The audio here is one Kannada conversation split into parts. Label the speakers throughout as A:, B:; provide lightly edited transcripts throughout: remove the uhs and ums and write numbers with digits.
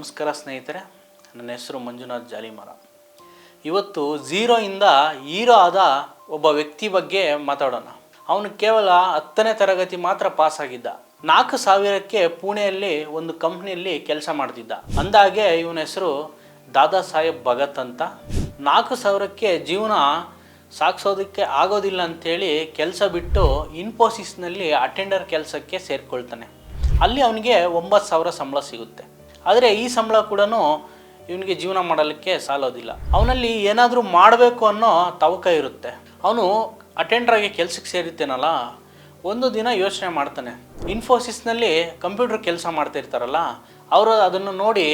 A: ನಮಸ್ಕಾರ ಸ್ನೇಹಿತರೆ, ನನ್ನ ಹೆಸರು ಮಂಜುನಾಥ್ ಜಾಲಿಮರ. ಇವತ್ತು ಝೀರೋಯಿಂದ ಹೀರೋ ಆದ ಒಬ್ಬ ವ್ಯಕ್ತಿ ಬಗ್ಗೆ ಮಾತಾಡೋಣ. ಅವನು ಕೇವಲ 10ನೇ ತರಗತಿ ಮಾತ್ರ ಪಾಸ್ ಆಗಿದ್ದ. 4,000ಕ್ಕೆ ಪುಣೆಯಲ್ಲಿ ಒಂದು ಕಂಪ್ನಿಯಲ್ಲಿ ಕೆಲಸ ಮಾಡ್ತಿದ್ದ. ಅಂದಾಗೆ ಇವನ ಹೆಸರು ದಾದಾ ಸಾಹೇಬ್ ಭಗತ್ ಅಂತ. 4,000ಕ್ಕೆ ಜೀವನ ಸಾಗಿಸೋದಕ್ಕೆ ಆಗೋದಿಲ್ಲ ಅಂಥೇಳಿ ಕೆಲಸ ಬಿಟ್ಟು ಇನ್ಫೋಸಿಸ್ನಲ್ಲಿ ಅಟೆಂಡರ್ ಕೆಲಸಕ್ಕೆ ಸೇರಿಕೊಳ್ತಾನೆ. ಅಲ್ಲಿ ಅವನಿಗೆ 9,000 ಸಂಬಳ ಸಿಗುತ್ತೆ. ಆದರೆ ಈ ಸಂಬಳ ಕೂಡ ಇವನಿಗೆ ಜೀವನ ಮಾಡಲಿಕ್ಕೆ ಸಾಲೋದಿಲ್ಲ. ಅವನಲ್ಲಿ ಏನಾದರೂ ಮಾಡಬೇಕು ಅನ್ನೋ ತವಕ ಇರುತ್ತೆ. ಅವನು ಅಟೆಂಡರಾಗಿ ಕೆಲಸಕ್ಕೆ ಸೇರಿರ್ತೇನಲ್ಲ, ಒಂದು ದಿನ ಯೋಚನೆ ಮಾಡ್ತಾನೆ. ಇನ್ಫೋಸಿಸ್ನಲ್ಲಿ ಕಂಪ್ಯೂಟರ್ ಕೆಲಸ ಮಾಡ್ತಿರ್ತಾರಲ್ಲ, ಅವರು ಅದನ್ನು ನೋಡಿ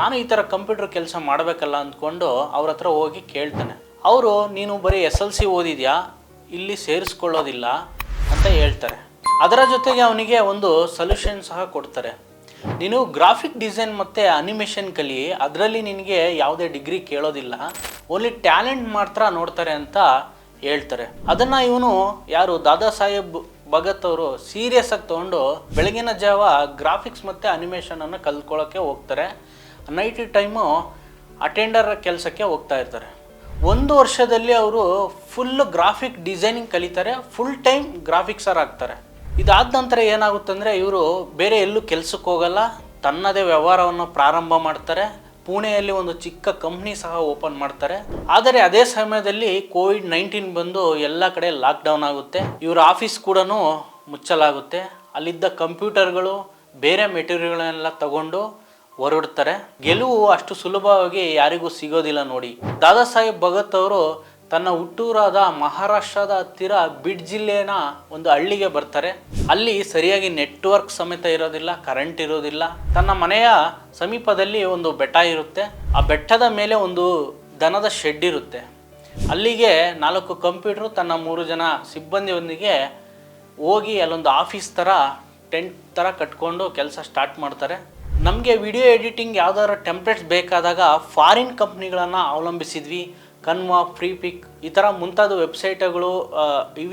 A: ನಾನು ಈ ಥರ ಕಂಪ್ಯೂಟರ್ ಕೆಲಸ ಮಾಡಬೇಕಲ್ಲ ಅಂದ್ಕೊಂಡು ಅವ್ರ ಹತ್ರ ಹೋಗಿ ಕೇಳ್ತಾನೆ. ಅವರು ನೀನು ಬರೀ SLC ಓದಿದ್ಯಾ, ಇಲ್ಲಿ ಸೇರಿಸ್ಕೊಳ್ಳೋದಿಲ್ಲ ಅಂತ ಹೇಳ್ತಾರೆ. ಅದರ ಜೊತೆಗೆ ಅವನಿಗೆ ಒಂದು ಸೊಲ್ಯೂಷನ್ ಸಹ ಕೊಡ್ತಾರೆ. ನೀನು ಗ್ರಾಫಿಕ್ ಡಿಸೈನ್ ಮತ್ತು ಅನಿಮೇಷನ್ ಕಲಿ, ಅದರಲ್ಲಿ ನಿನಗೆ ಯಾವುದೇ ಡಿಗ್ರಿ ಕೇಳೋದಿಲ್ಲ, ಓನ್ಲಿ ಟ್ಯಾಲೆಂಟ್ ಮಾತ್ರ ನೋಡ್ತಾರೆ ಅಂತ ಹೇಳ್ತಾರೆ. ಅದನ್ನು ಇವನು ದಾದಾ ಸಾಹೇಬ್ ಭಗತ್ ಅವರು ಸೀರಿಯಸ್ ಆಗಿ ತೊಗೊಂಡು ಬೆಳಗಿನ ಜಾವ ಗ್ರಾಫಿಕ್ಸ್ ಮತ್ತು ಅನಿಮೇಷನನ್ನು ಕಲ್ತ್ಕೊಳ್ಳೋಕ್ಕೆ ಹೋಗ್ತಾರೆ. ನೈಟ್ ಟೈಮು ಅಟೆಂಡರ್ ಕೆಲಸಕ್ಕೆ ಹೋಗ್ತಾ ಇರ್ತಾರೆ. 1 ವರ್ಷದಲ್ಲಿ ಅವರು ಫುಲ್ ಗ್ರಾಫಿಕ್ ಡಿಸೈನಿಂಗ್ ಕಲಿತಾರೆ, ಫುಲ್ ಟೈಮ್ ಗ್ರಾಫಿಕ್ಸರ್ ಆಗ್ತಾರೆ. ಇದಾದ ನಂತರ ಏನಾಗುತ್ತಂದರೆ ಇವರು ಬೇರೆ ಎಲ್ಲೂ ಕೆಲಸಕ್ಕೆ ಹೋಗಲ್ಲ, ತನ್ನದೇ ವ್ಯವಹಾರವನ್ನು ಪ್ರಾರಂಭ ಮಾಡ್ತಾರೆ. ಪುಣೆಯಲ್ಲಿ ಒಂದು ಚಿಕ್ಕ ಕಂಪ್ನಿ ಸಹ ಓಪನ್ ಮಾಡ್ತಾರೆ. ಆದರೆ ಅದೇ ಸಮಯದಲ್ಲಿ COVID-19 ಬಂದು ಎಲ್ಲ ಕಡೆ ಲಾಕ್ಡೌನ್ ಆಗುತ್ತೆ. ಇವರ ಆಫೀಸ್ ಕೂಡ ಮುಚ್ಚಲಾಗುತ್ತೆ. ಅಲ್ಲಿದ್ದ ಕಂಪ್ಯೂಟರ್ಗಳು, ಬೇರೆ ಮೆಟೀರಿಯಲ್ಗಳನ್ನೆಲ್ಲ ತಗೊಂಡು ಹೊರಡ್ತಾರೆ. ಗೆಲುವು ಅಷ್ಟು ಸುಲಭವಾಗಿ ಯಾರಿಗೂ ಸಿಗೋದಿಲ್ಲ ನೋಡಿ. ದಾದಾ ಸಾಹೇಬ್ ಭಗತ್ ಅವರು ತನ್ನ ಹುಟ್ಟೂರಾದ ಮಹಾರಾಷ್ಟ್ರದ ಹತ್ತಿರ ಬಿಡ್ ಜಿಲ್ಲೆಯ ಒಂದು ಹಳ್ಳಿಗೆ ಬರ್ತಾರೆ. ಅಲ್ಲಿ ಸರಿಯಾಗಿ ನೆಟ್ವರ್ಕ್ ಸಮೇತ ಇರೋದಿಲ್ಲ, ಕರೆಂಟ್ ಇರೋದಿಲ್ಲ. ತನ್ನ ಮನೆಯ ಸಮೀಪದಲ್ಲಿ ಒಂದು ಬೆಟ್ಟ ಇರುತ್ತೆ. ಆ ಬೆಟ್ಟದ ಮೇಲೆ ಒಂದು ದನದ ಶೆಡ್ ಇರುತ್ತೆ. ಅಲ್ಲಿಗೆ 4 ಕಂಪ್ಯೂಟರ್, ತನ್ನ 3 ಜನ ಸಿಬ್ಬಂದಿಯೊಂದಿಗೆ ಹೋಗಿ ಅಲ್ಲೊಂದು ಆಫೀಸ್ ಥರ ಟೆಂಟ್ ಥರ ಕಟ್ಕೊಂಡು ಕೆಲಸ ಸ್ಟಾರ್ಟ್ ಮಾಡ್ತಾರೆ. ನಮಗೆ ವಿಡಿಯೋ ಎಡಿಟಿಂಗ್ ಯಾವ್ದಾದ್ರು ಟೆಂಪ್ಲೇಟ್ಸ್ ಬೇಕಾದಾಗ ಫಾರಿನ್ ಕಂಪ್ನಿಗಳನ್ನು ಅವಲಂಬಿಸಿದ್ವಿ. ಕನ್ವಾ, ಫ್ರೀಪಿಕ್ ಈ ಥರ ಮುಂತಾದ ವೆಬ್ಸೈಟ್ಗಳು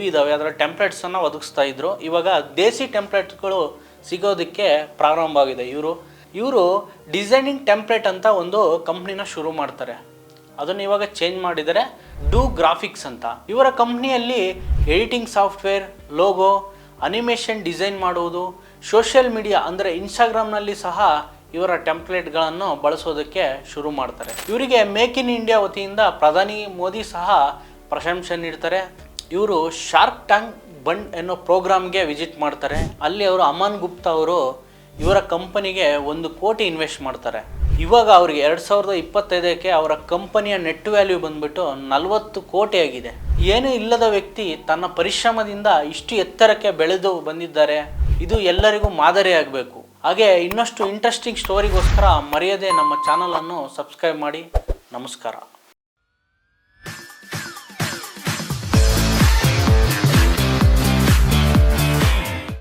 A: ಇದ್ದಾವೆ, ಅದರ ಟೆಂಪ್ಲೇಟ್ಸನ್ನು ಒದಗಿಸ್ತಾ ಇದ್ರು. ಇವಾಗ ದೇಸಿ ಟೆಂಪ್ಲೇಟ್ಸ್ಗಳು ಸಿಗೋದಕ್ಕೆ ಪ್ರಾರಂಭ ಆಗಿದೆ. ಇವರು ಡಿಸೈನಿಂಗ್ ಟೆಂಪ್ಲೇಟ್ ಅಂತ ಒಂದು ಕಂಪ್ನಿನ ಶುರು ಮಾಡ್ತಾರೆ. ಅದನ್ನು ಇವಾಗ ಚೇಂಜ್ ಮಾಡಿದರೆ ಡೂ ಗ್ರಾಫಿಕ್ಸ್ ಅಂತ. ಇವರ ಕಂಪ್ನಿಯಲ್ಲಿ editing software, logo, animation design ಮಾಡುವುದು, ಸೋಷಿಯಲ್ ಮೀಡಿಯಾ ಅಂದರೆ ಇನ್ಸ್ಟಾಗ್ರಾಮ್ನಲ್ಲಿ ಸಹ ಇವರ ಟೆಂಪ್ಲೇಟ್ಗಳನ್ನು ಬಳಸೋದಕ್ಕೆ ಶುರು ಮಾಡ್ತಾರೆ. ಇವರಿಗೆ ಮೇಕ್ ಇನ್ ಇಂಡಿಯಾ ವತಿಯಿಂದ ಪ್ರಧಾನಿ ಮೋದಿ ಸಹ ಪ್ರಶಂಸೆ ನೀಡ್ತಾರೆ. ಇವರು ಶಾರ್ಕ್ ಟ್ಯಾಂಕ್ ಬಂಡ್ ಅನ್ನೋ ಪ್ರೋಗ್ರಾಮ್ಗೆ ವಿಸಿಟ್ ಮಾಡ್ತಾರೆ. ಅಲ್ಲಿ ಅವರು ಅಮನ್ ಗುಪ್ತಾ ಅವರು ಇವರ ಕಂಪನಿಗೆ 1 ಕೋಟಿ ಇನ್ವೆಸ್ಟ್ ಮಾಡ್ತಾರೆ. ಇವಾಗ ಅವರಿಗೆ 2025ಕ್ಕೆ ಅವರ ಕಂಪನಿಯ ನೆಟ್ ವ್ಯಾಲ್ಯೂ ಬಂದ್ಬಿಟ್ಟು 40 ಕೋಟಿ ಆಗಿದೆ. ಏನೂ ಇಲ್ಲದ ವ್ಯಕ್ತಿ ತನ್ನ ಪರಿಶ್ರಮದಿಂದ ಇಷ್ಟು ಎತ್ತರಕ್ಕೆ ಬೆಳೆದು ಬಂದಿದ್ದಾರೆ. ಇದು ಎಲ್ಲರಿಗೂ ಮಾದರಿ ಆಗಬೇಕು. ಹಾಗೆ ಇನ್ನಷ್ಟು ಇಂಟ್ರೆಸ್ಟಿಂಗ್ ಸ್ಟೋರಿಗೋಸ್ಕರ ಮರೆಯದೆ ನಮ್ಮ ಚಾನಲನ್ನು ಸಬ್ಸ್ಕ್ರೈಬ್ ಮಾಡಿ. ನಮಸ್ಕಾರ.